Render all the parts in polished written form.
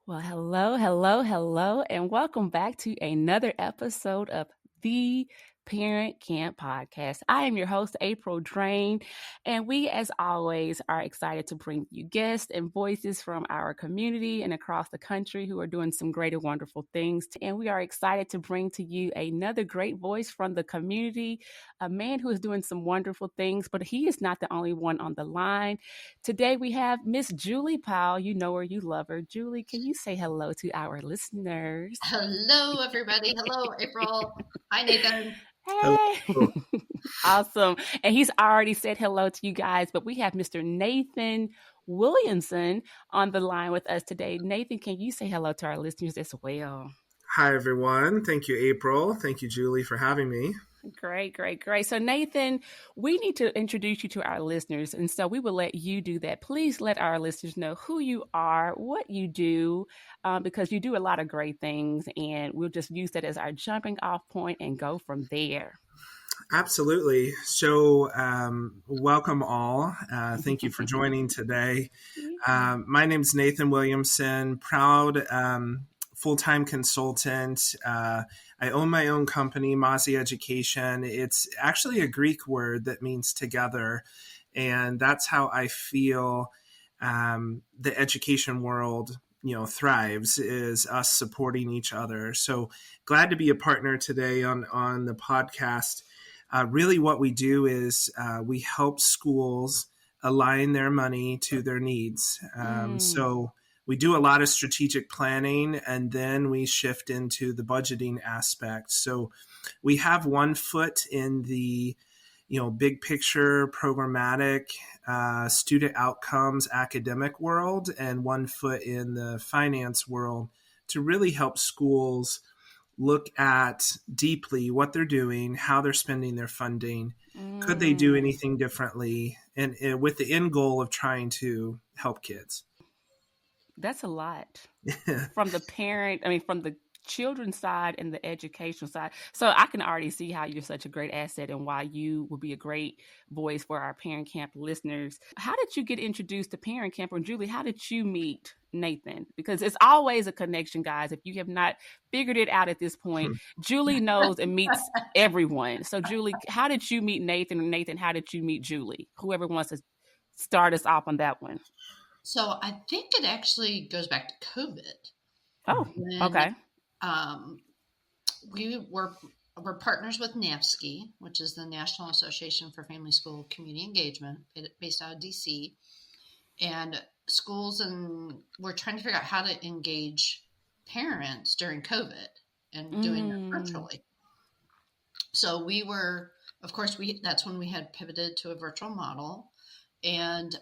Well, hello, and welcome back to another episode of the Parent Camp Podcast. I am your host, April Draine, and we, as always, are excited to bring you guests and voices from our community and across the country who are doing some great and wonderful things. And we are excited to bring to you another great voice from the community, a man who is doing some wonderful things, but he is not the only one on the line. Today we have Miss Julie Powell. You know her, you love her. Julie, can you say hello to our listeners? Hello, everybody. Hello, April. Hi, Nathan. Hey. Awesome. And he's already said hello to you guys, but we have Mr. Nathan Williamson on the line with us today. Nathan, can you say hello to our listeners as well? Hi, everyone. Thank you, April. Thank you, Julie, for having me. Great. So Nathan, we need to introduce you to our listeners, and so we will let you do that. Please let our listeners know who you are, what you do, because you do a lot of great things, and we'll just use that as our jumping off point and go from there. Absolutely. So welcome all. Thank you for joining today. My name is Nathan Williamson, proud full-time consultant. I own my own company, Mazi Education. It's actually a Greek word that means together. And that's how I feel the education world, thrives, is us supporting each other. So glad to be a partner today on the podcast. Really what we do is we help schools align their money to their needs. So we do a lot of strategic planning, and then we shift into the budgeting aspect. So we have one foot in the, big picture, programmatic, student outcomes, academic world, and one foot in the finance world to really help schools look at deeply what they're doing, how they're spending their funding. Could they do anything differently? And with the end goal of trying to help kids. That's a lot from the children's side and the educational side. So I can already see how you're such a great asset and why you will be a great voice for our Parent Camp listeners. How did you get introduced to Parent Camp? Or Julie, how did you meet Nathan? Because it's always a connection, guys. If you have not figured it out at this point, Julie knows and meets everyone. So Julie, how did you meet Nathan? And Nathan, how did you meet Julie? Whoever wants to start us off on that one. So I think it actually goes back to COVID. Oh, okay. We're partners with NAFSCE, which is the National Association for Family School Community Engagement, based out of DC. And schools, and we're trying to figure out how to engage parents during COVID and doing it virtually. So that's when we had pivoted to a virtual model. And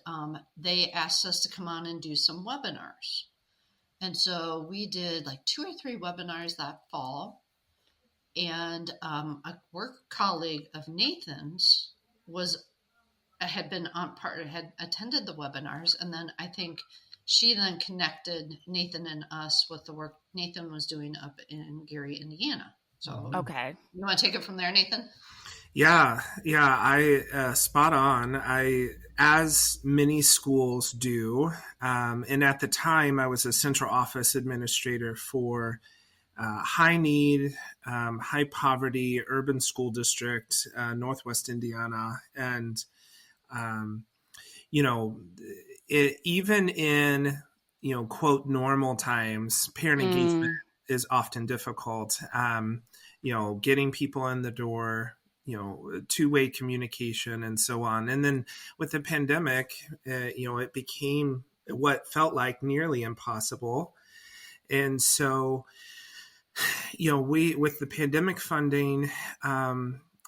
they asked us to come on and do some webinars. And so we did like 2 or 3 webinars that fall. And a work colleague of Nathan's had attended the webinars. And then I think she then connected Nathan and us with the work Nathan was doing up in Gary, Indiana. So okay. You want to take it from there, Nathan? Yeah, I spot on. As many schools do, and at the time I was a central office administrator for high need, high poverty urban school district, Northwest Indiana, and even in quote normal times, parent engagement is often difficult. Getting people in the door, two-way communication and so on. And then with the pandemic, it became what felt like nearly impossible. And so, with the pandemic funding,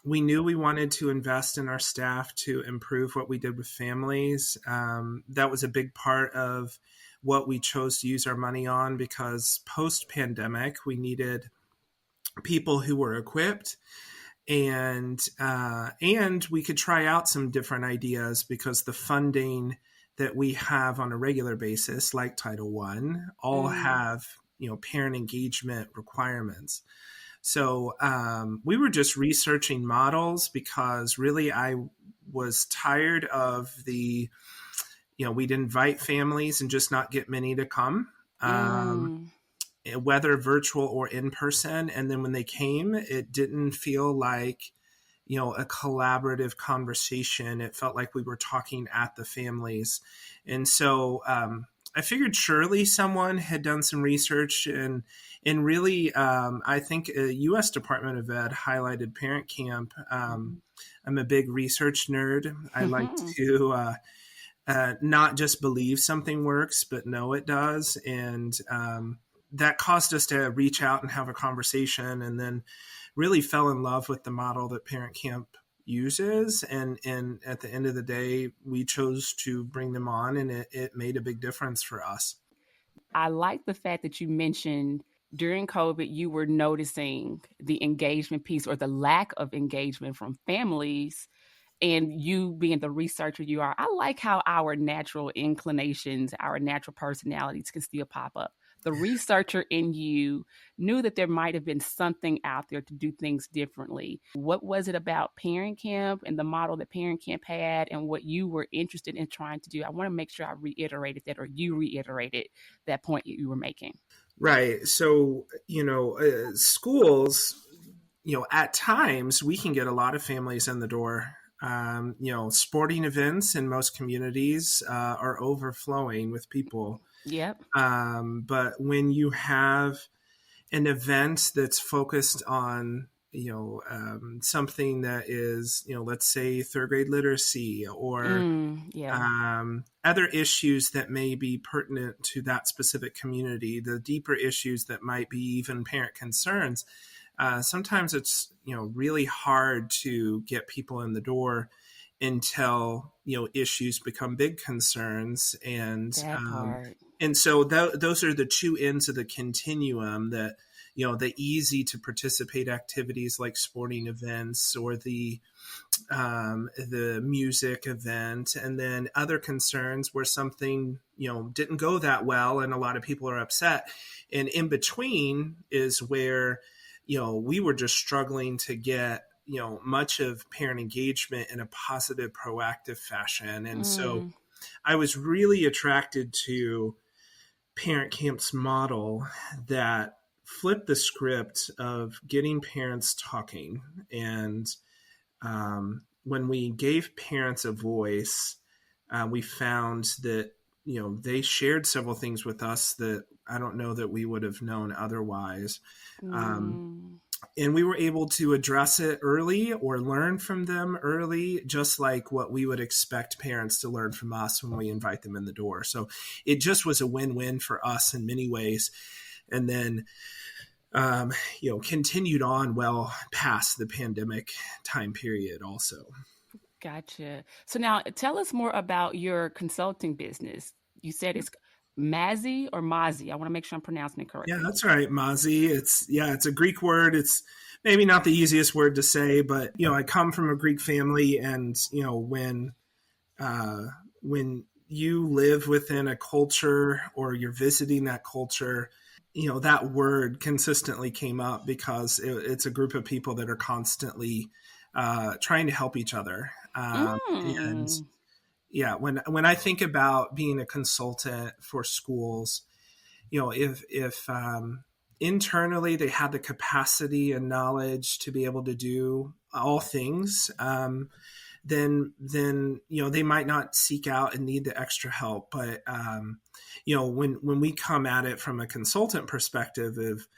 we knew we wanted to invest in our staff to improve what we did with families. That was a big part of what we chose to use our money on, because post-pandemic, we needed people who were equipped, and we could try out some different ideas, because the funding that we have on a regular basis, like Title I, all have parent engagement requirements. So we were just researching models, because really I was tired of we'd invite families and just not get many to come. Mm. whether virtual or in person. And then when they came, it didn't feel like, a collaborative conversation. It felt like we were talking at the families. And so I figured surely someone had done some research and really, I think a U.S. Department of Ed highlighted ParentCamp. I'm a big research nerd. I like to not just believe something works, but know it does. And that caused us to reach out and have a conversation, and then really fell in love with the model that ParentCamp uses. And at the end of the day, we chose to bring them on, and it made a big difference for us. I like the fact that you mentioned during COVID, you were noticing the engagement piece or the lack of engagement from families. And you being the researcher you are, I like how our natural inclinations, our natural personalities can still pop up. The researcher in you knew that there might have been something out there to do things differently. What was it about ParentCamp and the model that ParentCamp had and what you were interested in trying to do? I want to make sure I reiterated that, or you reiterated that point you were making. Right. So, schools, at times we can get a lot of families in the door. Sporting events in most communities are overflowing with people. Yep. But when you have an event that's focused on, something that is, let's say third grade literacy or other issues that may be pertinent to that specific community, the deeper issues that might be even parent concerns, sometimes it's, really hard to get people in the door until, issues become big concerns. And so those are the two ends of the continuum that, the easy to participate activities like sporting events or the music event, and then other concerns where something, didn't go that well and a lot of people are upset. And in between is where, we were just struggling to get, much of parent engagement in a positive, proactive fashion. And so I was really attracted to ParentCamp's model that flipped the script of getting parents talking. And when we gave parents a voice, we found that, they shared several things with us that I don't know that we would have known otherwise. And we were able to address it early or learn from them early, just like what we would expect parents to learn from us when we invite them in the door. So it just was a win-win for us in many ways. And then, continued on well past the pandemic time period also. Gotcha. So now tell us more about your consulting business. You said it's Mazi or Mazi. I want to make sure I'm pronouncing it correctly. Yeah, that's right. Mazi. It's a Greek word. It's maybe not the easiest word to say, but, I come from a Greek family, and, when you live within a culture or you're visiting that culture, that word consistently came up because it's a group of people that are constantly trying to help each other. And yeah, when I think about being a consultant for schools, if internally they had the capacity and knowledge to be able to do all things, then they might not seek out and need the extra help. But when we come at it from a consultant perspective of,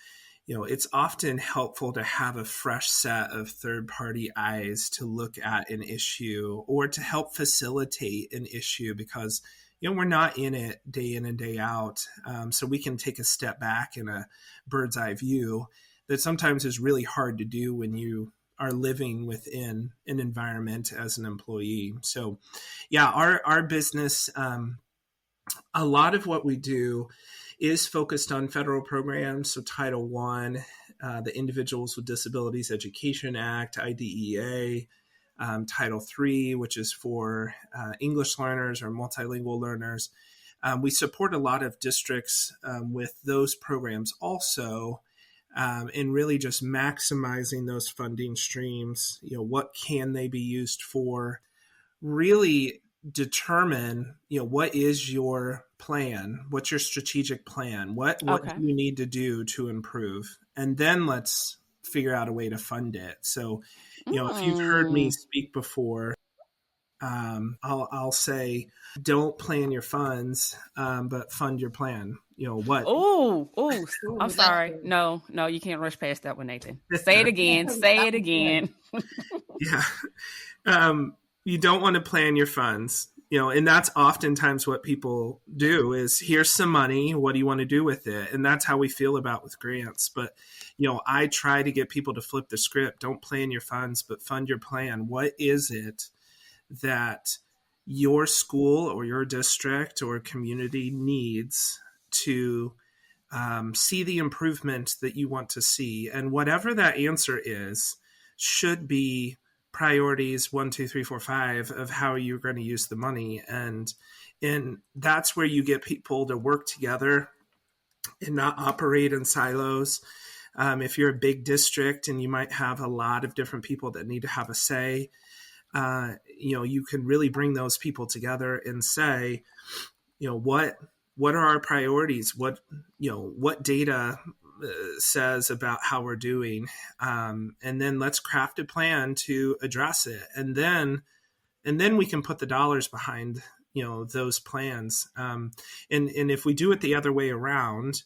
it's often helpful to have a fresh set of third-party eyes to look at an issue or to help facilitate an issue because, we're not in it day in and day out. So we can take a step back in a bird's eye view that sometimes is really hard to do when you are living within an environment as an employee. So yeah, our business, a lot of what we do is focused on federal programs. So Title I, the Individuals with Disabilities Education Act, IDEA, Title III, which is for English learners or multilingual learners. We support a lot of districts with those programs also, and really just maximizing those funding streams. What can they be used for? Really determine, what is your plan? What's your strategic plan? What Okay. do you need to do to improve? And then let's figure out a way to fund it. So, if you've heard me speak before, I'll say, don't plan your funds, but fund your plan. What? Oh, I'm that's sorry. good. No, you can't rush past that one, Nathan. Say it again. Say it again. Yeah. You don't want to plan your funds, and that's oftentimes what people do is, here's some money. What do you want to do with it? And that's how we feel about with grants. But, I try to get people to flip the script. Don't plan your funds, but fund your plan. What is it that your school or your district or community needs to see the improvement that you want to see? And whatever that answer is should be priorities 1, 2, 3, 4, 5 of how you're going to use the money. And that's where you get people to work together and not operate in silos. If you're a big district and you might have a lot of different people that need to have a say, you can really bring those people together and say, what are our priorities? What data says about how we're doing, and then let's craft a plan to address it, and then we can put the dollars behind those plans. And if we do it the other way around,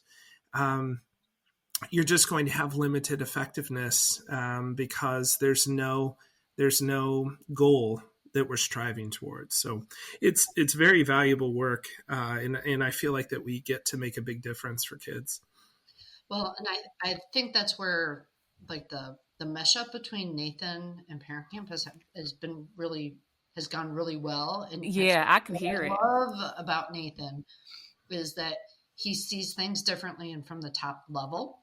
you're just going to have limited effectiveness, because there's no goal that we're striving towards. So it's very valuable work, and I feel like that we get to make a big difference for kids. Well, and I think that's where like the mesh up between Nathan and ParentCamp has gone really well. And Yeah, I can hear it. What I love about Nathan is that he sees things differently and from the top level.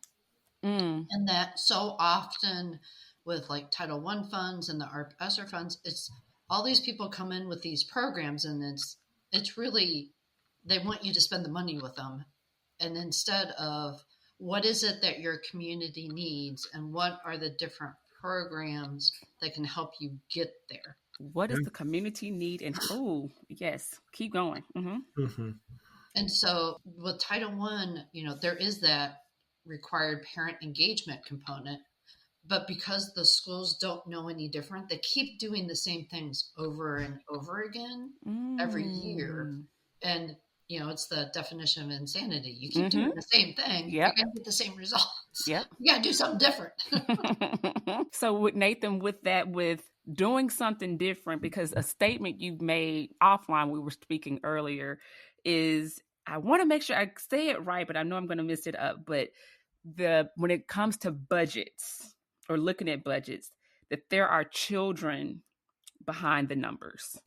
And that so often with like Title I funds and the ARP ESSER funds, it's all these people come in with these programs, and it's really, they want you to spend the money with them. And instead of, what is it that your community needs, and what are the different programs that can help you get there? What does the community need? And yes, keep going. And so with Title I, there is that required parent engagement component, but because the schools don't know any different, they keep doing the same things over and over again every year. And it's the definition of insanity. You keep doing the same thing, you're going to get the same results. You got to do something different. So with Nathan, with doing something different, because a statement you've made offline, we were speaking earlier, is, I want to make sure I say it right, but I know I'm going to mess it up. But when it comes to budgets or looking at budgets, that there are children behind the numbers.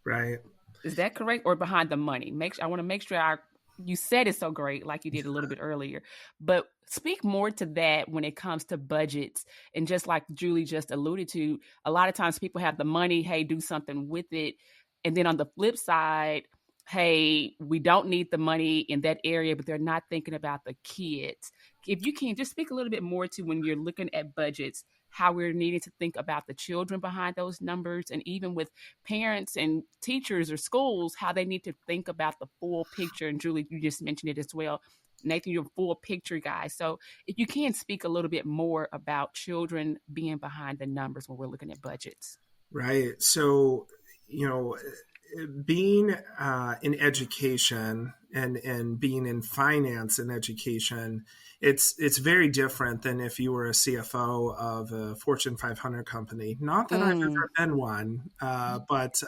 Right. Is that correct? Or behind the money? I want to make sure you said it so great, like you did a little bit earlier, but speak more to that when it comes to budgets. And just like Julie just alluded to, a lot of times people have the money, hey, do something with it. And then on the flip side, hey, we don't need the money in that area, but they're not thinking about the kids. If you can just speak a little bit more to, when you're looking at budgets, how we're needing to think about the children behind those numbers, and even with parents and teachers or schools, how they need to think about the full picture. And Julie, you just mentioned it as well. Nathan, you're a full picture guy. So if you can speak a little bit more about children being behind the numbers when we're looking at budgets. Right. So, being in education and being in finance and education, it's very different than if you were a CFO of a Fortune 500 company. Not that I've ever been one, but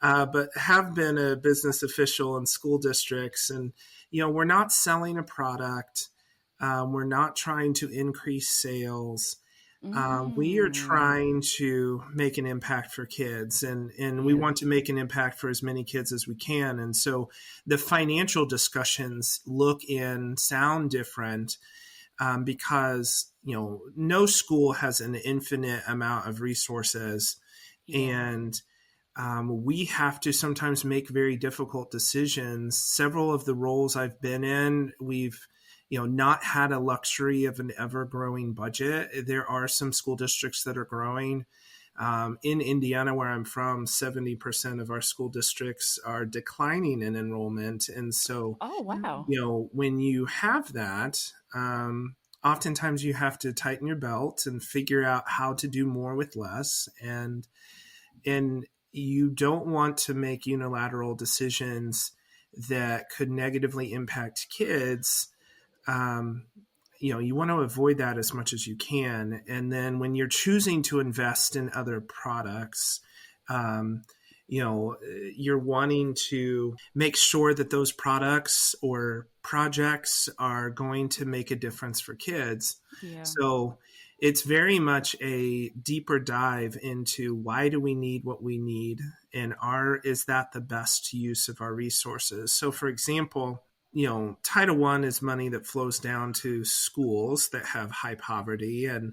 have been a business official in school districts. And, we're not selling a product. We're not trying to increase sales. We are trying to make an impact for kids, and we want to make an impact for as many kids as we can. And so the financial discussions look and sound different, because, no school has an infinite amount of resources. And we have to sometimes make very difficult decisions. Several of the roles I've been in, we've not had a luxury of an ever-growing budget. There are some school districts that are growing, In Indiana, where I'm from, 70% of our school districts are declining in enrollment. And so, Oh, wow. when you have that, oftentimes you have to tighten your belt and figure out how to do more with less. And you don't want to make unilateral decisions that could negatively impact kids. You want to avoid that as much as you can. And then when you're choosing to invest in other products, you're wanting to make sure that those products or projects are going to make a difference for kids. Yeah. So it's very much a deeper dive into why do we need what we need, and is that the best use of our resources? So, for example, Title I is money that flows down to schools that have high poverty. And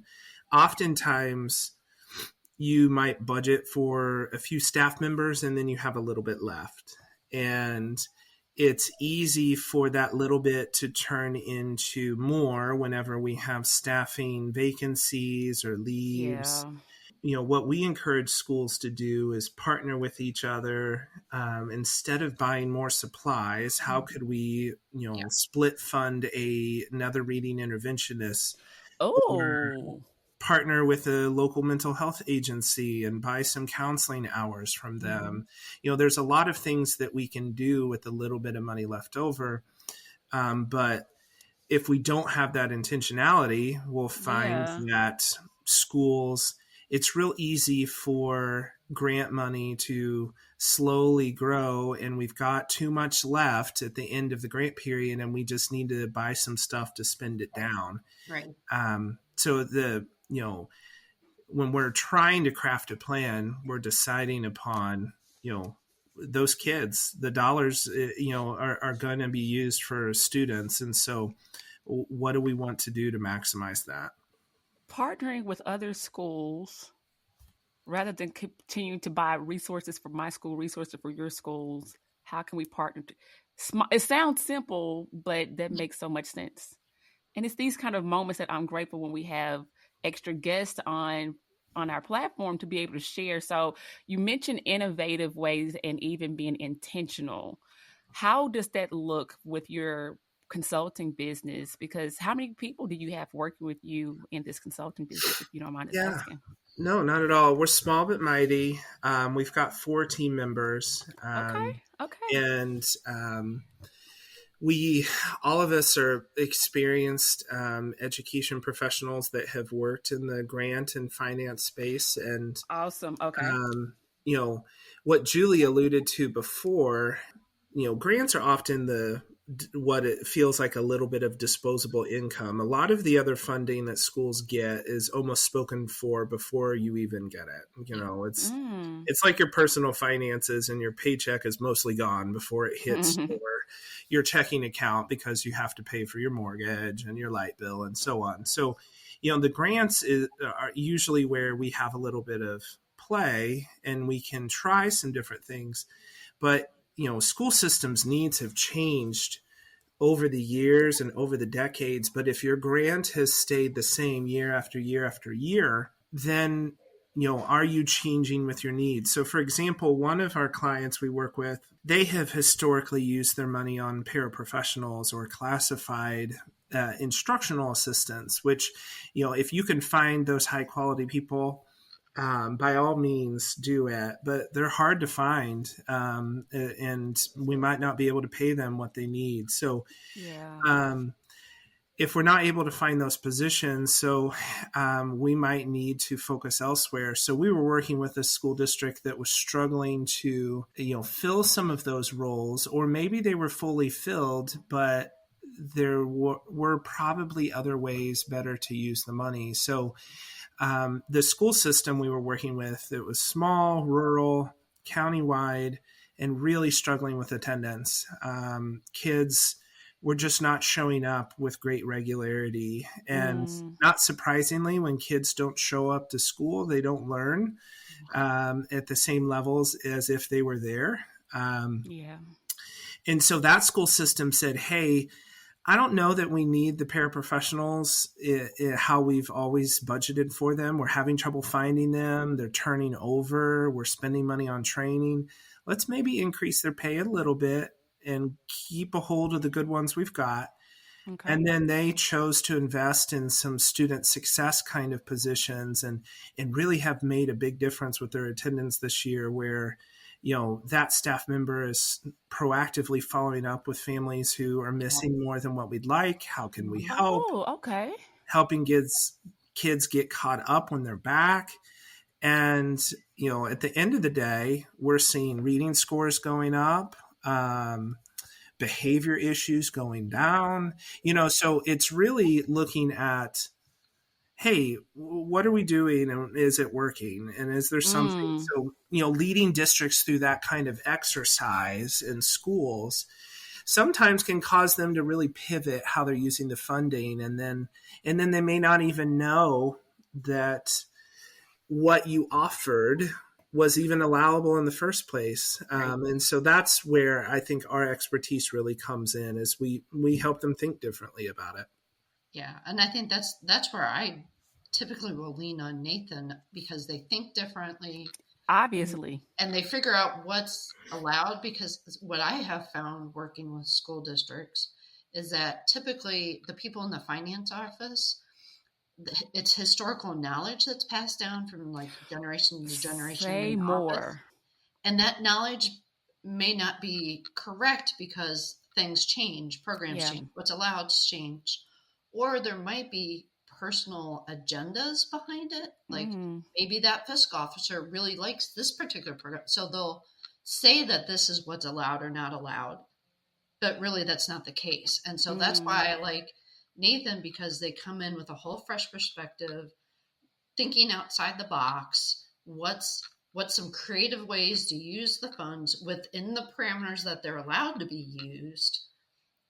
oftentimes you might budget for a few staff members and then you have a little bit left. And it's easy for that little bit to turn into more whenever we have staffing vacancies or leaves. What we encourage schools to do is partner with each other. Instead of buying more supplies, how could we, split fund another reading interventionist, or partner with a local mental health agency and buy some counseling hours from them. There's a lot of things that we can do with a little bit of money left over. But if we don't have that intentionality, we'll find that schools, it's real easy for grant money to slowly grow, and we've got too much left at the end of the grant period, and we just need to buy some stuff to spend it down. Right. So when we're trying to craft a plan, we're deciding upon, those kids, the dollars, are going to be used for students. And so what do we want to do to maximize that? Partnering with other schools rather than continuing to buy resources for my school, resources for your schools. How can we partner? It sounds simple, but that makes so much sense. And it's these kind of moments that I'm grateful when we have extra guests on our platform to be able to share. So you mentioned innovative ways and even being intentional. How does that look with your consulting business? Because how many people do you have working with you in this consulting business, if you don't mind us asking? No, not at all. We're small but mighty. We've got 4 team members. Okay. And all of us are experienced education professionals that have worked in the grant and finance space. And awesome. Okay. What Julie alluded to before, grants are often what it feels like a little bit of disposable income. A lot of the other funding that schools get is almost spoken for before you even get it. It's like your personal finances, and your paycheck is mostly gone before it hits your checking account, because you have to pay for your mortgage and your light bill and so on. So, the grants are usually where we have a little bit of play and we can try some different things. But school systems needs have changed over the years and over the decades. But if your grant has stayed the same year after year after year, then, are you changing with your needs? So, for example, one of our clients we work with, they have historically used their money on paraprofessionals or classified instructional assistants, which, if you can find those high quality people, by all means do it, but they're hard to find, and we might not be able to pay them what they need. So if we're not able to find those positions, we might need to focus elsewhere. So we were working with a school district that was struggling to, fill some of those roles, or maybe they were fully filled, but there were probably other ways better to use the money. So the school system we were working with, it was small, rural, countywide, and really struggling with attendance. Kids were just not showing up with great regularity. And not surprisingly, when kids don't show up to school, they don't learn at the same levels as if they were there. And so that school system said, hey, I don't know that we need the paraprofessionals how we've always budgeted for them. We're having trouble finding them. They're turning over. We're spending money on training. Let's maybe increase their pay a little bit and keep a hold of the good ones we've got. Okay. And then they chose to invest in some student success kind of positions and really have made a big difference with their attendance this year, where that staff member is proactively following up with families who are missing more than what we'd like. How can we help? Oh, okay. Helping kids get caught up when they're back. And, at the end of the day, we're seeing reading scores going up, behavior issues going down, so it's really looking at, hey, what are we doing, and is it working, and is there something? So, leading districts through that kind of exercise in schools sometimes can cause them to really pivot how they're using the funding, and then they may not even know that what you offered was even allowable in the first place. And so that's where I think our expertise really comes in, is we help them think differently about it. Yeah. And I think that's where I typically will lean on Nathan, because they think differently. Obviously. And they figure out what's allowed, because what I have found working with school districts is that typically the people in the finance office, it's historical knowledge that's passed down from like generation to generation. Say more. And that knowledge may not be correct because things change, programs change, what's allowed to change. Or there might be personal agendas behind it. Like maybe that fiscal officer really likes this particular program. So they'll say that this is what's allowed or not allowed, but really that's not the case. And so that's why I like Nathan, because they come in with a whole fresh perspective, thinking outside the box. What's some creative ways to use the funds within the parameters that they're allowed to be used,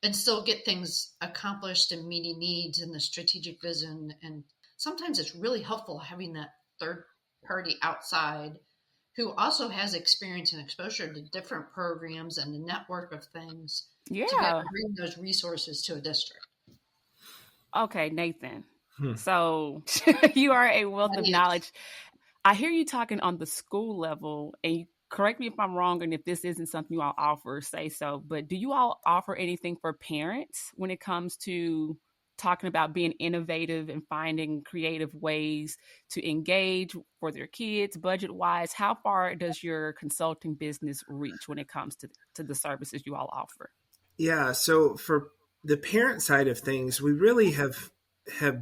and still get things accomplished and meeting needs and the strategic vision. And sometimes it's really helpful having that third party outside who also has experience and exposure to different programs and the network of things to be able to bring those resources to a district. Okay, Nathan. So you are a wealth of knowledge. I hear you talking on the school level, and you correct me if I'm wrong, and if this isn't something you all offer, say so. But do you all offer anything for parents when it comes to talking about being innovative and finding creative ways to engage for their kids, budget-wise? How far does your consulting business reach when it comes to the services you all offer? Yeah, so for the parent side of things, we really have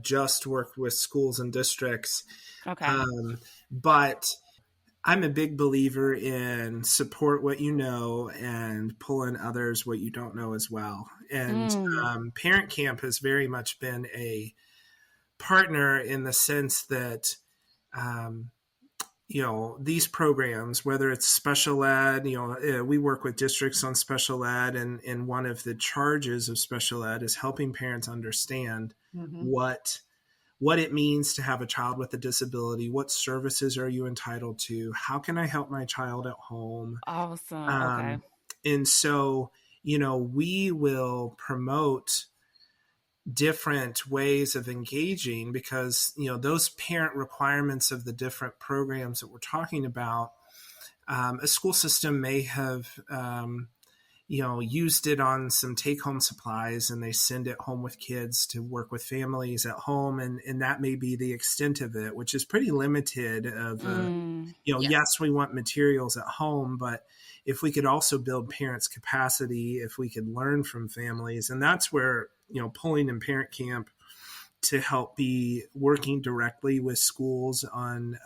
just worked with schools and districts. Okay. But I'm a big believer in support what you know and pull in others what you don't know as well. And ParentCamp has very much been a partner in the sense that, these programs, whether it's special ed, we work with districts on special ed, and one of the charges of special ed is helping parents understand what it means to have a child with a disability. What services are you entitled to? How can I help my child at home? Awesome. Okay. And so, we will promote different ways of engaging, because, those parent requirements of the different programs that we're talking about, a school system may have, used it on some take-home supplies, and they send it home with kids to work with families at home. And that may be the extent of it, which is pretty limited of, yes, we want materials at home, but if we could also build parents' capacity, if we could learn from families, and that's where, pulling in ParentCamp to help be working directly with schools on,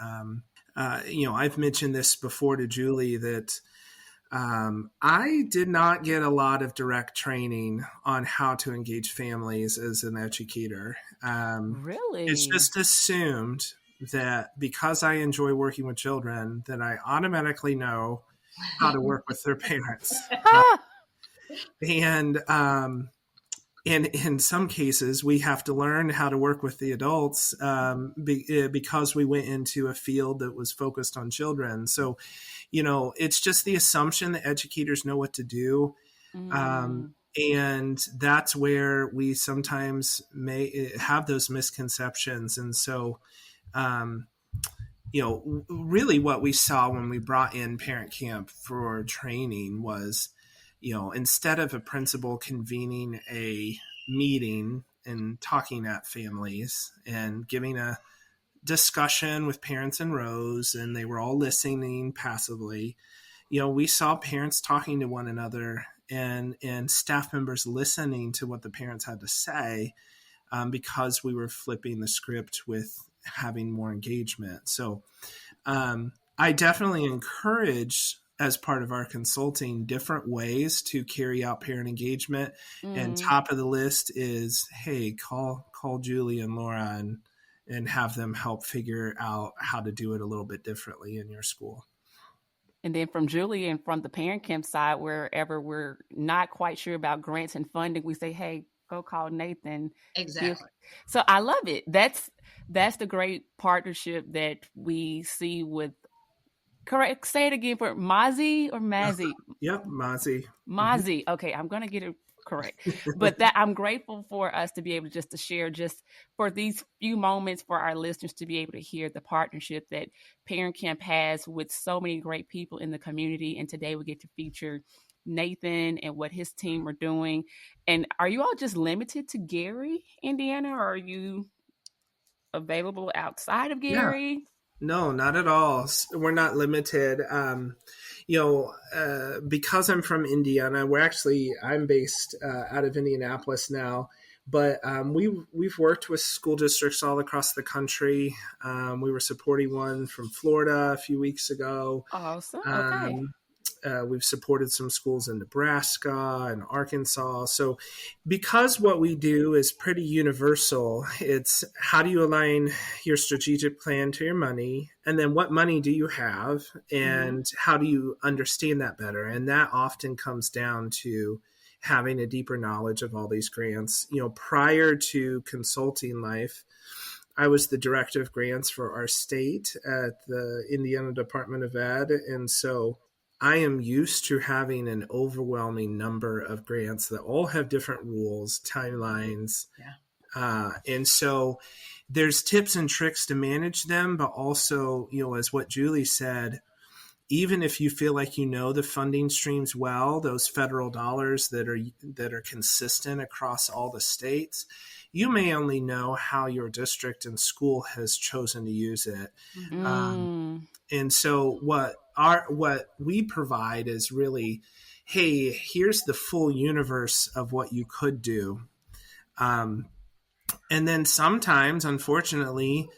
I've mentioned this before to Julie that, I did not get a lot of direct training on how to engage families as an educator. Really? It's just assumed that because I enjoy working with children, that I automatically know how to work with their parents. And in some cases, we have to learn how to work with the adults because we went into a field that was focused on children. So, it's just the assumption that educators know what to do. And that's where we sometimes may have those misconceptions. And so, really what we saw when we brought in Parent Camp for training was, instead of a principal convening a meeting and talking at families and giving a discussion with parents in rows, and they were all listening passively, we saw parents talking to one another and staff members listening to what the parents had to say, because we were flipping the script with having more engagement. So I definitely encourage, as part of our consulting, different ways to carry out parent engagement. And top of the list is, hey, call Julie and Laura and have them help figure out how to do it a little bit differently in your school. And then from Julie and from the Parent Camp side, wherever we're not quite sure about grants and funding, we say, hey, go call Nathan. Exactly. So I love it. That's the great partnership that we see with, correct, say it again, for Mazi or Mazi? Yep, Mazi. Mazi. Okay, I'm going to get it correct. But that I'm grateful for us to be able to share just for these few moments for our listeners to be able to hear the partnership that Parent Camp has with so many great people in the community. And today we get to feature Nathan and what his team are doing. And are you all just limited to Gary, Indiana, or are you available outside of Gary? Yeah. No, not at all. We're not limited. Because I'm from Indiana, I'm based out of Indianapolis now, but we've worked with school districts all across the country. We were supporting one from Florida a few weeks ago. Awesome. Okay. We've supported some schools in Nebraska and Arkansas. So because what we do is pretty universal, it's how do you align your strategic plan to your money? And then what money do you have? And how do you understand that better? And that often comes down to having a deeper knowledge of all these grants. Prior to consulting life, I was the director of grants for our state at the Indiana Department of Ed. And so I am used to having an overwhelming number of grants that all have different rules, timelines. Yeah. And so there's tips and tricks to manage them, but also, as what Julie said, even if you feel like the funding streams well, those federal dollars that are consistent across all the states, you may only know how your district and school has chosen to use it. And so what we provide is really, hey, here's the full universe of what you could do. And then sometimes, unfortunately,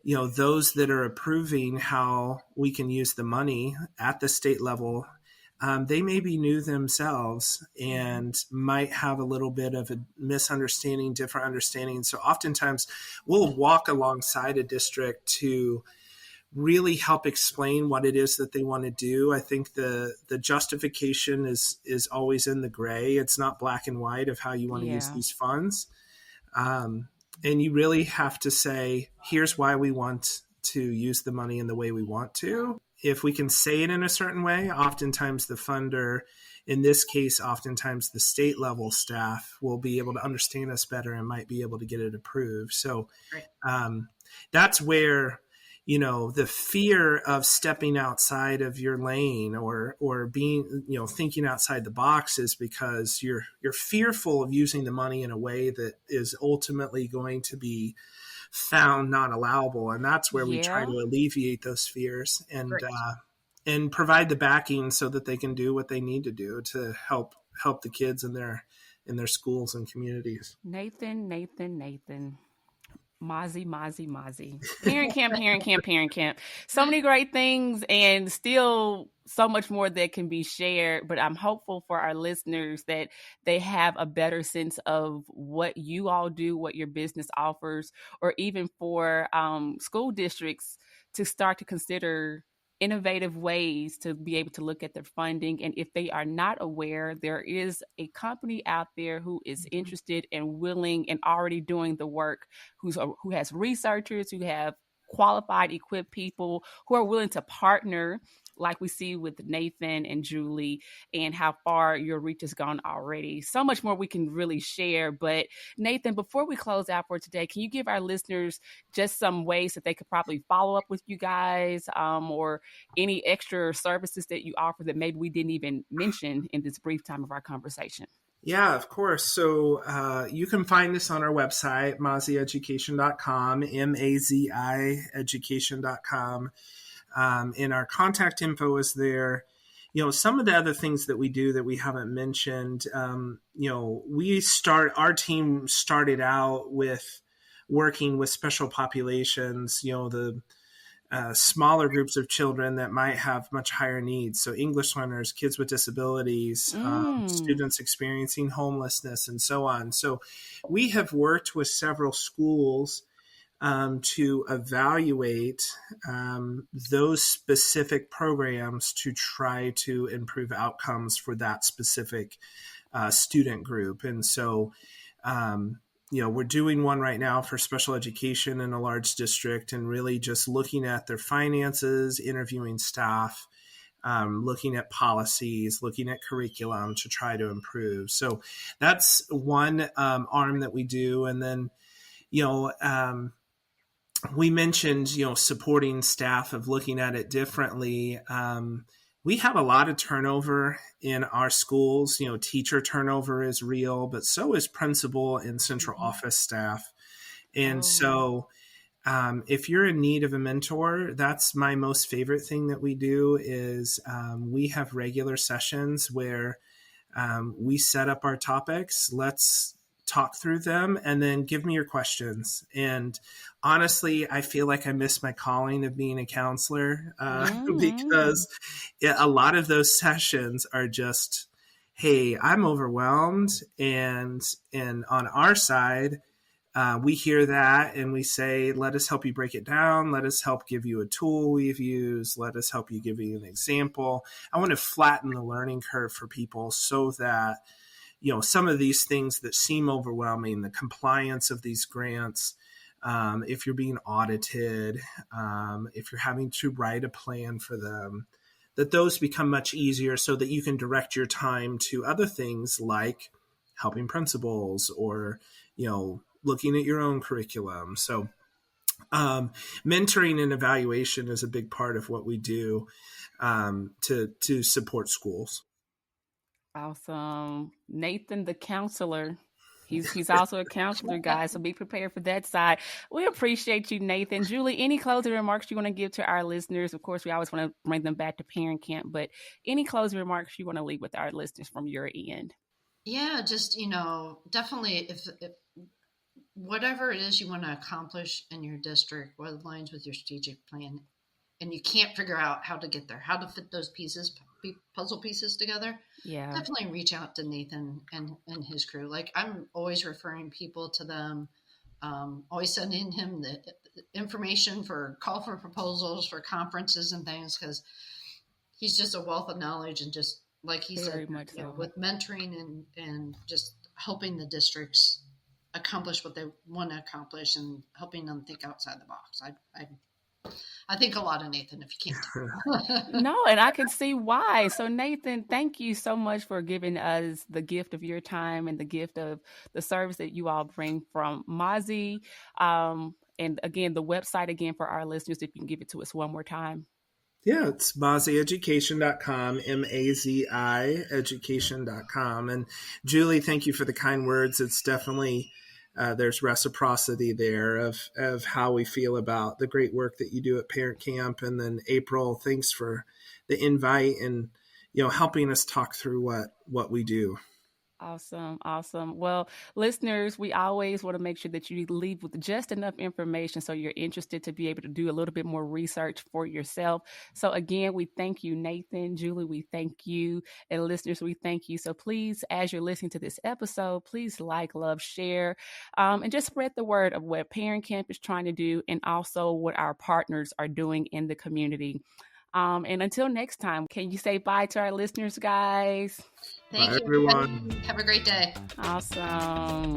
those that are approving how we can use the money at the state level, they may be new themselves and might have a little bit of a misunderstanding, different understanding. So oftentimes we'll walk alongside a district to really help explain what it is that they want to do. I think the justification is always in the gray. It's not black and white of how you want to use these funds. And you really have to say, here's why we want to use the money in the way we want to. If we can say it in a certain way, oftentimes the funder, in this case, oftentimes the state level staff will be able to understand us better and might be able to get it approved. So that's where, the fear of stepping outside of your lane or being, thinking outside the box is because you're fearful of using the money in a way that is ultimately going to be found not allowable. And that's where we try to alleviate those fears and provide the backing so that they can do what they need to do to help the kids in their schools and communities. Nathan. Mazi. Parent Camp. So many great things and still so much more that can be shared. But I'm hopeful for our listeners that they have a better sense of what you all do, what your business offers, or even for school districts to start to consider innovative ways to be able to look at their funding. And if they are not aware, there is a company out there who is interested and willing and already doing the work, who has researchers, who have qualified, equipped people who are willing to partner like we see with Nathan and Julie, and how far your reach has gone already. So much more we can really share. But Nathan, before we close out for today, can you give our listeners just some ways that they could probably follow up with you guys, or any extra services that you offer that maybe we didn't even mention in this brief time of our conversation? Yeah, of course. So you can find us on our website, mazieducation.com, MAZI education.com. And our contact info is there. Some of the other things that we do that we haven't mentioned, our team started out with working with special populations, the smaller groups of children that might have much higher needs. So English learners, kids with disabilities, students experiencing homelessness, and so on. So we have worked with several schools to evaluate those specific programs to try to improve outcomes for that specific student group. And so we're doing one right now for special education in a large district, and really just looking at their finances, interviewing staff, looking at policies, looking at curriculum to try to improve. So that's one arm that we do. And then, we mentioned, supporting staff of looking at it differently. We have a lot of turnover in our schools. Teacher turnover is real, but so is principal and central office staff. And so if you're in need of a mentor, that's my most favorite thing that we do is we have regular sessions where we set up our topics. Let's talk through them, and then give me your questions. And honestly, I feel like I miss my calling of being a counselor because a lot of those sessions are just, hey, I'm overwhelmed. And on our side, we hear that and we say, let us help you break it down. Let us help give you a tool we've used. Let us help you give you an example. I want to flatten the learning curve for people so that some of these things that seem overwhelming, the compliance of these grants, if you're being audited, if you're having to write a plan for them, that those become much easier so that you can direct your time to other things like helping principals or, looking at your own curriculum. So mentoring and evaluation is a big part of what we do to support schools. Awesome. Nathan, the counselor. He's also a counselor, guys, so be prepared for that side. We appreciate you, Nathan. Julie, any closing remarks you want to give to our listeners? Of course, we always want to bring them back to Parent Camp, but any closing remarks you want to leave with our listeners from your end? Yeah, just, definitely if whatever it is you want to accomplish in your district, what aligns with your strategic plan, and you can't figure out how to get there, how to fit those puzzle pieces together, definitely reach out to Nathan and his crew. Like, I'm always referring people to them, always sending him the information for call for proposals for conferences and things, because he's just a wealth of knowledge, and just like he said, with mentoring and just helping the districts accomplish what they want to accomplish and helping them think outside the box. I think a lot of Nathan, if you can't. No, and I can see why. So Nathan, thank you so much for giving us the gift of your time and the gift of the service that you all bring from Mazi. And again, the website again for our listeners, if you can give it to us one more time. Yeah, it's mazieducation.com, MAZI education.com. And Julie, thank you for the kind words. It's definitely there's reciprocity there of how we feel about the great work that you do at Parent Camp. And then April, thanks for the invite and, helping us talk through what we do. Awesome. Well, listeners, we always want to make sure that you leave with just enough information so you're interested to be able to do a little bit more research for yourself. So again, we thank you, Nathan, Julie, we thank you, and listeners, we thank you. So please, as you're listening to this episode, please like, love, share, and just spread the word of what Parent Camp is trying to do and also what our partners are doing in the community. And until next time, can you say bye to our listeners, guys? Thank you, everyone. Have a great day. Awesome.